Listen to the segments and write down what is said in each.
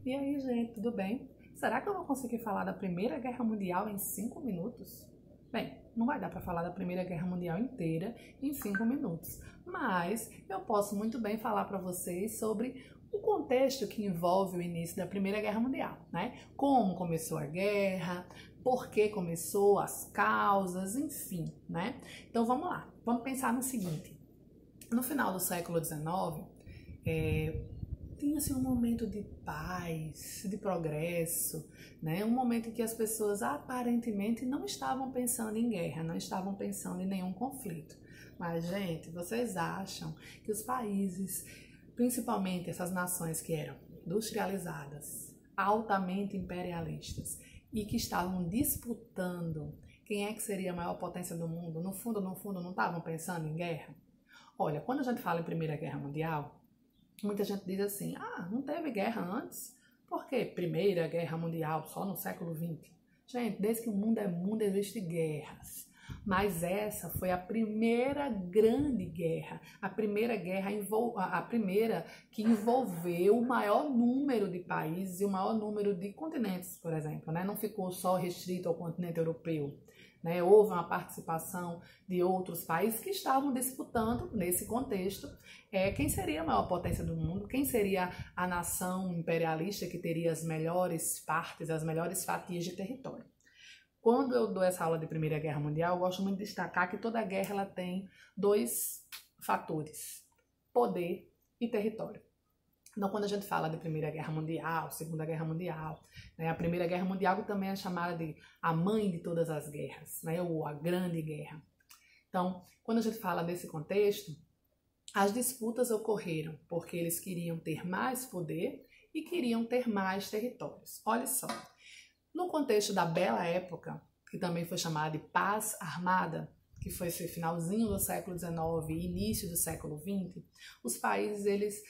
E aí, gente, tudo bem? Será que eu vou conseguir falar da Primeira Guerra Mundial em 5 minutos? Bem, não vai dar para falar da Primeira Guerra Mundial inteira em 5 minutos, mas eu posso muito bem falar para vocês sobre o contexto que envolve o início da Primeira Guerra Mundial, né? Como começou a guerra, por que começou, as causas, enfim, né? Então vamos lá, vamos pensar no seguinte. No final do século XIX, tinha-se um momento de paz, de progresso, né? Um momento em que as pessoas aparentemente não estavam pensando em guerra, não estavam pensando em nenhum conflito. Mas, gente, vocês acham que os países, principalmente essas nações que eram industrializadas, altamente imperialistas e que estavam disputando quem é que seria a maior potência do mundo, no fundo, não estavam pensando em guerra? Olha, quando a gente fala em Primeira Guerra Mundial, muita gente diz assim, não teve guerra antes? Por que Primeira Guerra Mundial, só no século XX? Gente, desde que o mundo é mundo, existem guerras. Mas essa foi a primeira grande guerra, a primeira que envolveu o maior número de países e o maior número de continentes, por exemplo, né? Não ficou só restrito ao continente europeu. Né? Houve uma participação de outros países que estavam disputando, nesse contexto, quem seria a maior potência do mundo, quem seria a nação imperialista que teria as melhores partes, as melhores fatias de território. Quando eu dou essa aula de Primeira Guerra Mundial, eu gosto muito de destacar que toda guerra ela tem dois fatores, poder e território. Então, quando a gente fala de Primeira Guerra Mundial, Segunda Guerra Mundial, né, a Primeira Guerra Mundial também é chamada de a mãe de todas as guerras, né, ou a Grande Guerra. Então, quando a gente fala desse contexto, as disputas ocorreram porque eles queriam ter mais poder e queriam ter mais territórios. Olha só, no contexto da Bela Época, que também foi chamada de Paz Armada, que foi esse finalzinho do século XIX e início do século XX, os países eles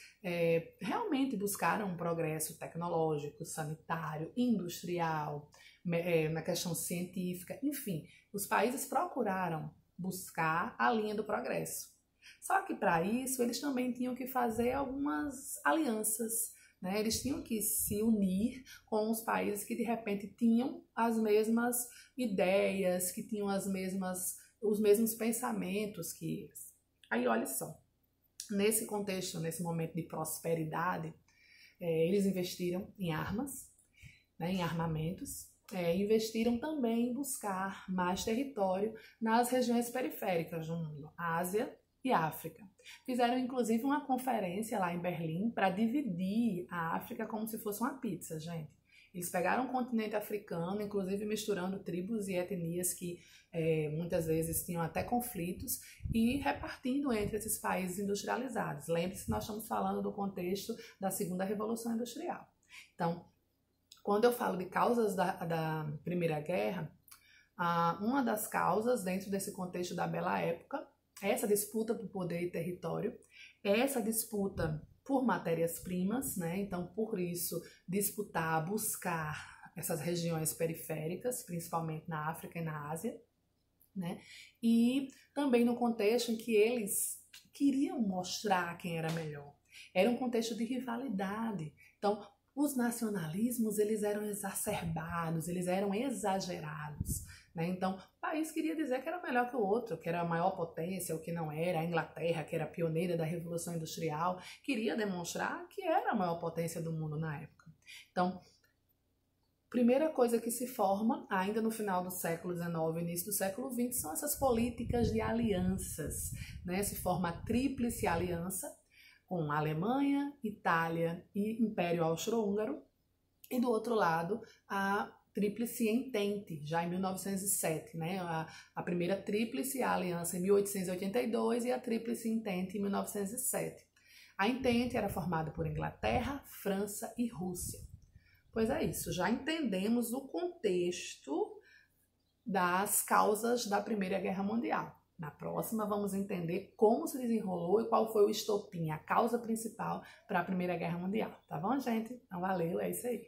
realmente buscaram um progresso tecnológico, sanitário, industrial, na questão científica, enfim, os países procuraram buscar a linha do progresso. Só que para isso eles também tinham que fazer algumas alianças, né? Eles tinham que se unir com os países que de repente tinham as mesmas ideias, que tinham os mesmos pensamentos que eles. Aí olha só, nesse contexto, nesse momento de prosperidade, eles investiram em armas, né, em armamentos, investiram também em buscar mais território nas regiões periféricas do mundo, Ásia e África. Fizeram inclusive uma conferência lá em Berlim para dividir a África como se fosse uma pizza, gente. Eles pegaram o continente africano, inclusive misturando tribos e etnias que muitas vezes tinham até conflitos e repartindo entre esses países industrializados. Lembre-se, nós estamos falando do contexto da Segunda Revolução Industrial. Então, quando eu falo de causas da Primeira Guerra, uma das causas dentro desse contexto da Bela Época, essa disputa por poder e território, essa disputa por matérias-primas, né? Então, por isso, disputar, buscar essas regiões periféricas, principalmente na África e na Ásia, né? E também no contexto em que eles queriam mostrar quem era melhor. Era um contexto de rivalidade. Então, os nacionalismos, eles eram exacerbados, eles eram exagerados, né? Então, o país queria dizer que era melhor que o outro, que era a maior potência, o que não era. A Inglaterra, que era pioneira da Revolução Industrial, queria demonstrar que era a maior potência do mundo na época. Então, primeira coisa que se forma, ainda no final do século XIX, início do século XX, são essas políticas de alianças, né? Se forma a Tríplice Aliança, com Alemanha, Itália e Império Austro-Húngaro, e do outro lado a Tríplice Entente, já em 1907, né? A primeira Tríplice Aliança em 1882 e a Tríplice Entente em 1907. A Entente era formada por Inglaterra, França e Rússia. Pois é isso, já entendemos o contexto das causas da Primeira Guerra Mundial. Na próxima vamos entender como se desenrolou e qual foi o estopim, a causa principal para a Primeira Guerra Mundial. Tá bom, gente? Então valeu, é isso aí.